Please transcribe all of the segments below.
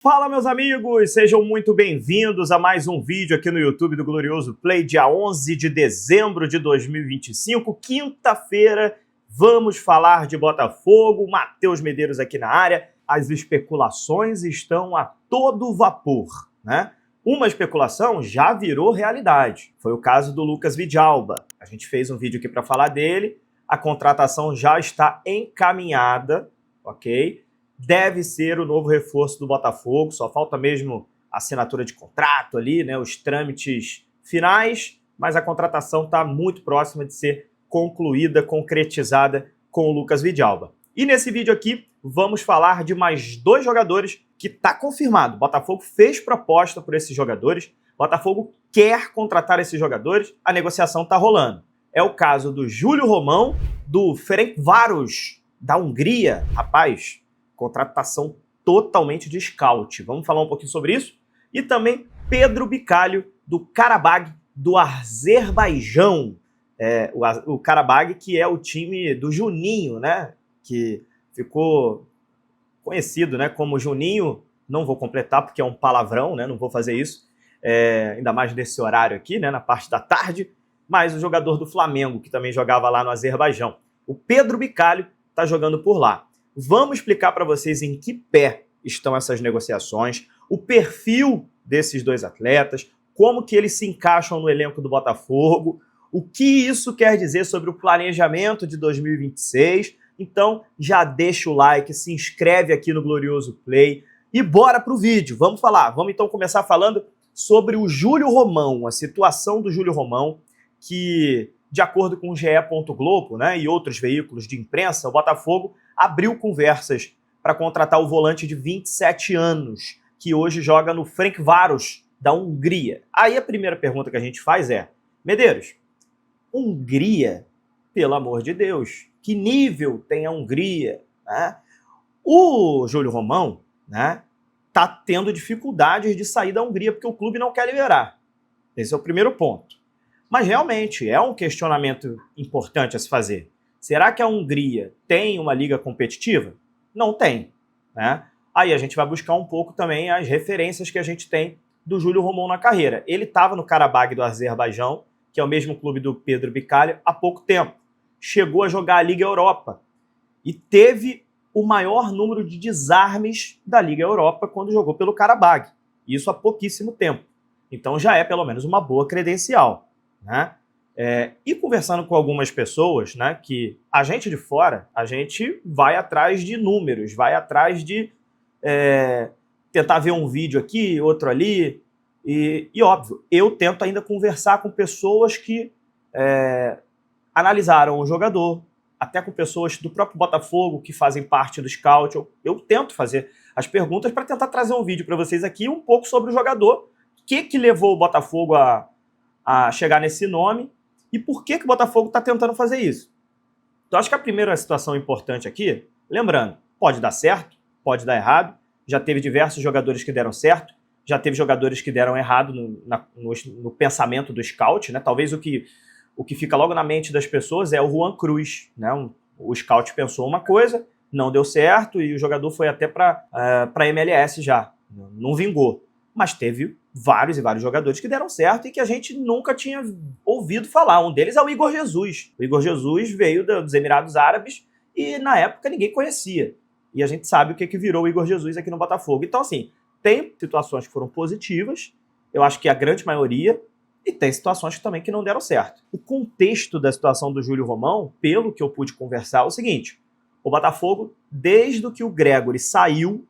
Fala, meus amigos, sejam muito bem-vindos a mais um vídeo aqui no YouTube do Glorioso Play, dia 11 de dezembro de 2025, quinta-feira. Vamos falar de Botafogo, Matheus Medeiros aqui na área. As especulações estão a todo vapor, né? Uma especulação já virou realidade, foi o caso do Lucas Vidalba. A gente fez um vídeo aqui para falar dele, a contratação já está encaminhada, ok? Deve ser o novo reforço do Botafogo, só falta mesmo a assinatura de contrato ali, né, os trâmites finais, mas a contratação está muito próxima de ser concluída, concretizada com o Lucas Vidalba. E nesse vídeo aqui, vamos falar de mais dois jogadores que está confirmado. O Botafogo fez proposta por esses jogadores, o Botafogo quer contratar esses jogadores, a negociação está rolando. É o caso do Júlio Romão, do Ferencváros, da Hungria, rapaz. Contratação totalmente de scout. Vamos falar um pouquinho sobre isso? E também Pedro Bicalho, do Qarabag, do Azerbaijão. O Qarabag, que é o time do Juninho, né? Que ficou conhecido, né, como Juninho. Não vou completar porque é um palavrão, né? Não vou fazer isso. Ainda mais nesse horário aqui, né? Na parte da tarde. Mas o jogador do Flamengo, que também jogava lá no Azerbaijão. O Pedro Bicalho está jogando por lá. Vamos explicar para vocês em que pé estão essas negociações, o perfil desses dois atletas, como que eles se encaixam no elenco do Botafogo, o que isso quer dizer sobre o planejamento de 2026. Então, já deixa o like, se inscreve aqui no Glorioso Play e bora pro vídeo. Vamos falar. Vamos então começar falando sobre o Júlio Romão, a situação do Júlio Romão, que, de acordo com o GE. Globo, né, e outros veículos de imprensa, o Botafogo abriu conversas para contratar o volante de 27 anos, que hoje joga no Ferencváros, da Hungria. Aí a primeira pergunta que a gente faz é: Medeiros, Hungria, pelo amor de Deus, que nível tem a Hungria? Né? O Júlio Romão, né, tá tendo dificuldades de sair da Hungria porque o clube não quer liberar. Esse é o primeiro ponto. Mas realmente é um questionamento importante a se fazer. Será que a Hungria tem uma liga competitiva? Não tem, né? Aí a gente vai buscar um pouco também as referências que a gente tem do Júlio Romão na carreira. Ele estava no Qarabag do Azerbaijão, que é o mesmo clube do Pedro Bicalho, há pouco tempo. Chegou a jogar a Liga Europa e teve o maior número de desarmes da Liga Europa quando jogou pelo Qarabag. Isso há pouquíssimo tempo. Então já é pelo menos uma boa credencial, né? E conversando com algumas pessoas, né, que a gente de fora, a gente vai atrás de números, vai atrás de tentar ver um vídeo aqui, outro ali, e óbvio, eu tento ainda conversar com pessoas que analisaram o jogador, até com pessoas do próprio Botafogo que fazem parte do scout. Eu tento fazer as perguntas para tentar trazer um vídeo para vocês aqui um pouco sobre o jogador, o que levou o Botafogo a chegar nesse nome, e por que o Botafogo está tentando fazer isso? Então, acho que a primeira situação importante aqui, lembrando, pode dar certo, pode dar errado, já teve diversos jogadores que deram certo, já teve jogadores que deram errado no pensamento do scout, né? Talvez o que fica logo na mente das pessoas é o Juan Cruz, né? O scout pensou uma coisa, não deu certo, e o jogador foi até para a MLS já, não vingou. Mas teve vários e vários jogadores que deram certo e que a gente nunca tinha ouvido falar. Um deles é o Igor Jesus. O Igor Jesus veio dos Emirados Árabes e na época ninguém conhecia. E a gente sabe o que virou o Igor Jesus aqui no Botafogo. Então, assim, tem situações que foram positivas, eu acho que a grande maioria, e tem situações também que não deram certo. O contexto da situação do Júlio Romão, pelo que eu pude conversar, é o seguinte: o Botafogo, desde que o Gregory saiu,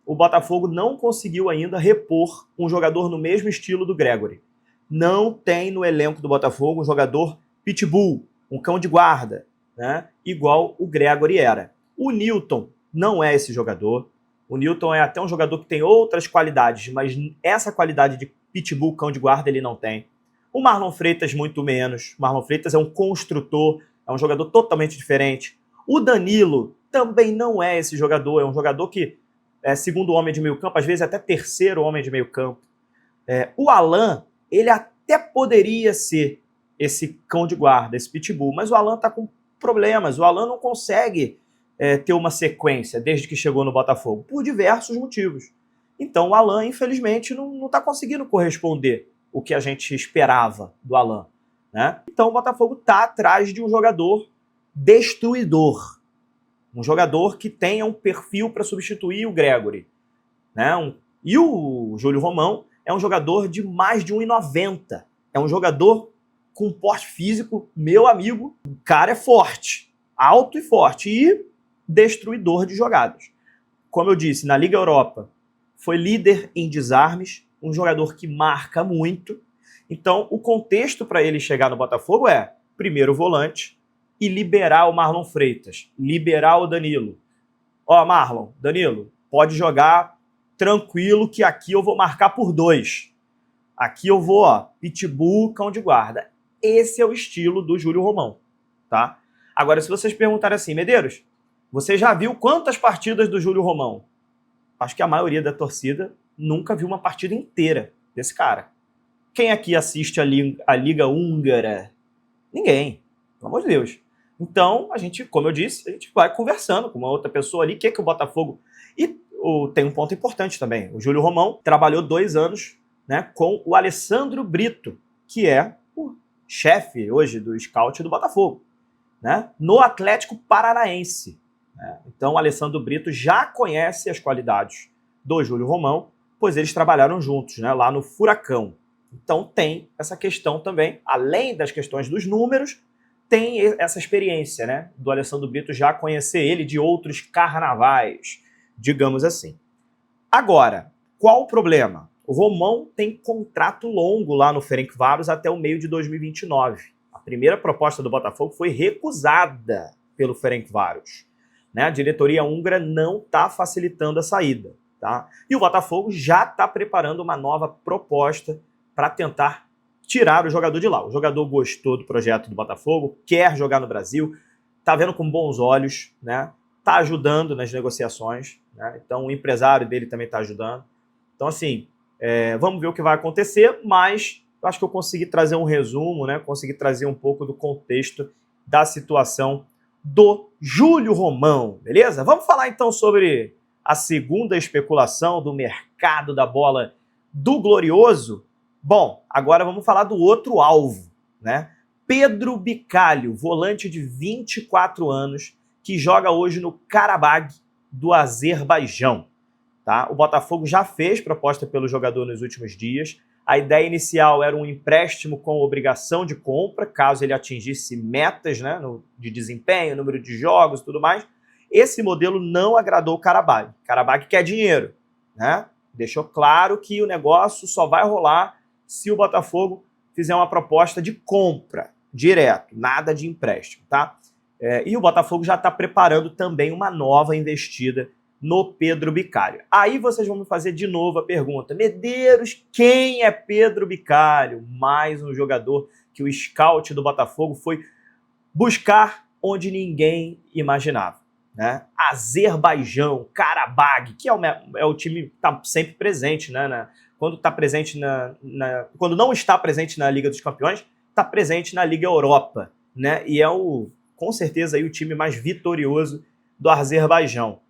o Botafogo não conseguiu ainda repor um jogador no mesmo estilo do Gregory. Não tem no elenco do Botafogo um jogador pitbull, um cão de guarda, né, igual o Gregory era. O Newton não é esse jogador. O Newton é até um jogador que tem outras qualidades, mas essa qualidade de pitbull, cão de guarda, ele não tem. O Marlon Freitas, muito menos. O Marlon Freitas é um construtor, é um jogador totalmente diferente. O Danilo também não é esse jogador, é um jogador que segundo homem de meio campo, às vezes até terceiro homem de meio campo. O Alan, ele até poderia ser esse cão de guarda, esse pitbull, mas o Alan está com problemas, o Alan não consegue ter uma sequência desde que chegou no Botafogo, por diversos motivos. Então o Alan, infelizmente, não está conseguindo corresponder o que a gente esperava do Alan, né? Então o Botafogo está atrás de um jogador destruidor, um jogador que tenha um perfil para substituir o Gregory, né? E o Júlio Romão é um jogador de mais de 1,90. É um jogador com porte físico, meu amigo, o cara é forte, alto e forte e destruidor de jogadas. Como eu disse, na Liga Europa foi líder em desarmes, um jogador que marca muito. Então, o contexto para ele chegar no Botafogo é primeiro volante e liberar o Marlon Freitas, liberar o Danilo. Ó, Marlon, Danilo, pode jogar tranquilo que aqui eu vou marcar por 2. Aqui eu vou, ó, pitbull, cão de guarda. Esse é o estilo do Júlio Romão, tá? Agora, se vocês perguntarem assim, Medeiros, você já viu quantas partidas do Júlio Romão? Acho que a maioria da torcida nunca viu uma partida inteira desse cara. Quem aqui assiste a Liga Húngara? Ninguém, pelo amor de Deus. Então, a gente, como eu disse, a gente vai conversando com uma outra pessoa ali, que o Botafogo... E tem um ponto importante também. O Júlio Romão trabalhou 2 anos, né, com o Alessandro Brito, que é o chefe hoje do scout do Botafogo, né, no Atlético Paranaense. Né? Então, o Alessandro Brito já conhece as qualidades do Júlio Romão, pois eles trabalharam juntos, né, lá no Furacão. Então, tem essa questão também, além das questões dos números, tem essa experiência, né, do Alessandro Brito já conhecer ele de outros carnavais, digamos assim. Agora, qual o problema? O Romão tem contrato longo lá no Ferencváros até o meio de 2029. A primeira proposta do Botafogo foi recusada pelo Ferencváros. Né? A diretoria húngara não está facilitando a saída. Tá? E o Botafogo já está preparando uma nova proposta para tentar tirar o jogador de lá. O jogador gostou do projeto do Botafogo, quer jogar no Brasil, está vendo com bons olhos, né? Está ajudando nas negociações, né? Então o empresário dele também está ajudando. Então, assim, vamos ver o que vai acontecer, mas eu acho que eu consegui trazer um resumo, né? Consegui trazer um pouco do contexto da situação do Júlio Romão, beleza? Vamos falar então sobre a segunda especulação do mercado da bola do Glorioso. Bom, agora vamos falar do outro alvo, né? Pedro Bicalho, volante de 24 anos, que joga hoje no Karabag do Azerbaijão. Tá? O Botafogo já fez proposta pelo jogador nos últimos dias. A ideia inicial era um empréstimo com obrigação de compra, caso ele atingisse metas, né, de desempenho, número de jogos e tudo mais. Esse modelo não agradou o Karabag. O Karabag quer dinheiro, né? Deixou claro que o negócio só vai rolar se o Botafogo fizer uma proposta de compra direto, nada de empréstimo, tá? E o Botafogo já está preparando também uma nova investida no Pedro Bicalho. Aí vocês vão me fazer de novo a pergunta: Medeiros, quem é Pedro Bicalho? Mais um jogador que o scout do Botafogo foi buscar onde ninguém imaginava, né? Azerbaijão, Karabag, que é o time que está sempre presente, né? Quando está presente quando não está presente na Liga dos Campeões, está presente na Liga Europa, né? E é com certeza aí o time mais vitorioso do Azerbaijão.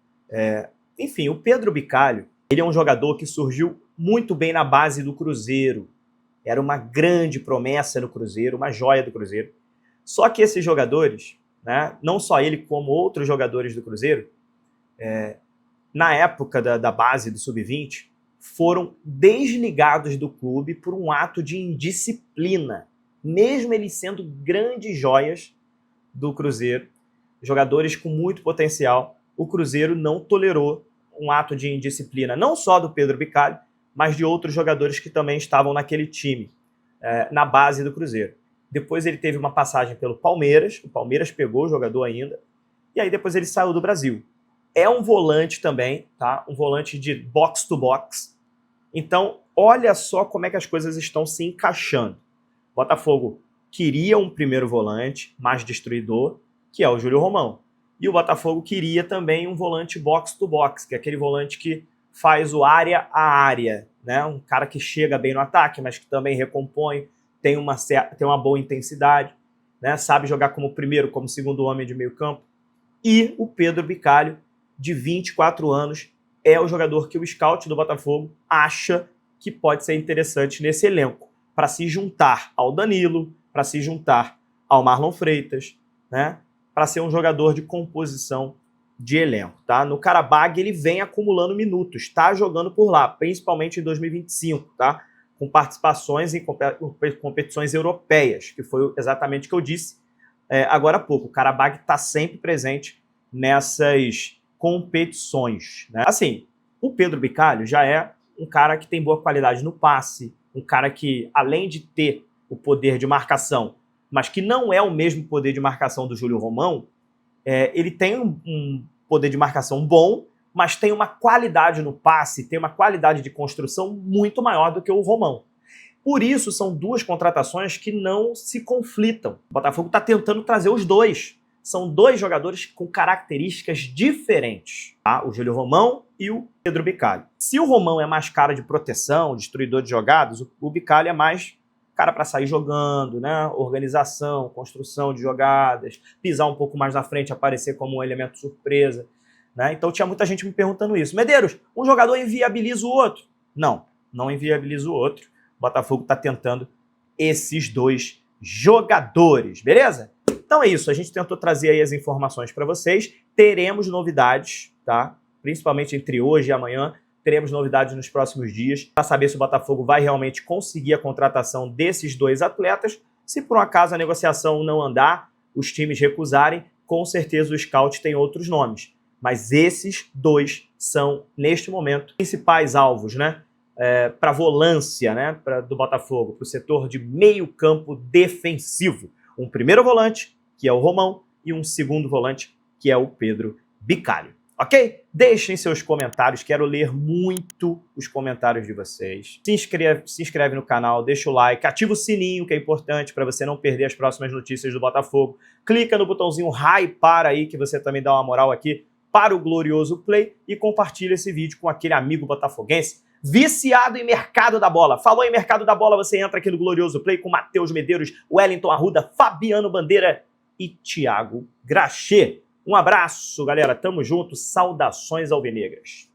Enfim, o Pedro Bicalho, ele é um jogador que surgiu muito bem na base do Cruzeiro. Era uma grande promessa no Cruzeiro, uma joia do Cruzeiro. Só que esses jogadores, né, não só ele como outros jogadores do Cruzeiro, na época da base do Sub-20, foram desligados do clube por um ato de indisciplina. Mesmo eles sendo grandes joias do Cruzeiro, jogadores com muito potencial, o Cruzeiro não tolerou um ato de indisciplina, não só do Pedro Bicalho, mas de outros jogadores que também estavam naquele time, na base do Cruzeiro. Depois ele teve uma passagem pelo Palmeiras, o Palmeiras pegou o jogador ainda, e aí depois ele saiu do Brasil. É um volante também, tá? Um volante de box-to-box. Então, olha só como é que as coisas estão se encaixando. O Botafogo queria um primeiro volante mais destruidor, que é o Júlio Romão. E o Botafogo queria também um volante box-to-box, que é aquele volante que faz o área a área, né? Um cara que chega bem no ataque, mas que também recompõe, tem uma boa intensidade, né? Sabe jogar como primeiro, como segundo homem de meio campo. E o Pedro Bicalho, de 24 anos, é o jogador que o scout do Botafogo acha que pode ser interessante nesse elenco, para se juntar ao Danilo, para se juntar ao Marlon Freitas, né? Para ser um jogador de composição de elenco, tá? No Qarabağ ele vem acumulando minutos, tá jogando por lá, principalmente em 2025, tá? Com participações em competições europeias, que foi exatamente o que eu disse agora há pouco. O Qarabağ está sempre presente nessas competições, né? Assim, o Pedro Bicalho já é um cara que tem boa qualidade no passe, um cara que, além de ter o poder de marcação, mas que não é o mesmo poder de marcação do Júlio Romão, ele tem um poder de marcação bom, mas tem uma qualidade no passe, tem uma qualidade de construção muito maior do que o Romão. Por isso, são duas contratações que não se conflitam. O Botafogo está tentando trazer os dois. São dois jogadores com características diferentes, tá? O Júlio Romão e o Pedro Bicalho. Se o Romão é mais cara de proteção, destruidor de jogadas, o Bicalho é mais cara para sair jogando, né? Organização, construção de jogadas, pisar um pouco mais na frente, aparecer como um elemento surpresa, né? Então tinha muita gente me perguntando isso. Medeiros, um jogador inviabiliza o outro? Não, não inviabiliza o outro. O Botafogo está tentando esses dois jogadores, beleza? Então é isso, a gente tentou trazer aí as informações para vocês. Teremos novidades, tá? Principalmente entre hoje e amanhã. Teremos novidades nos próximos dias para saber se o Botafogo vai realmente conseguir a contratação desses dois atletas. Se por um acaso a negociação não andar, os times recusarem, com certeza o scout tem outros nomes. Mas esses dois são, neste momento, principais alvos, né? Para a volância, né? Do Botafogo, para o setor de meio campo defensivo. Um primeiro volante, que é o Romão, e um segundo volante, que é o Pedro Bicalho. Ok? Deixem seus comentários, quero ler muito os comentários de vocês. Se inscreve no canal, deixa o like, ativa o sininho, que é importante para você não perder as próximas notícias do Botafogo. Clica no botãozinho hypar aí, que você também dá uma moral aqui para o Glorioso Play, e compartilha esse vídeo com aquele amigo botafoguense viciado em mercado da bola. Falou em mercado da bola, você entra aqui no Glorioso Play com Matheus Medeiros, Wellington Arruda, Fabiano Bandeira e Thiago Graxê. Um abraço, galera. Tamo junto. Saudações alvinegras.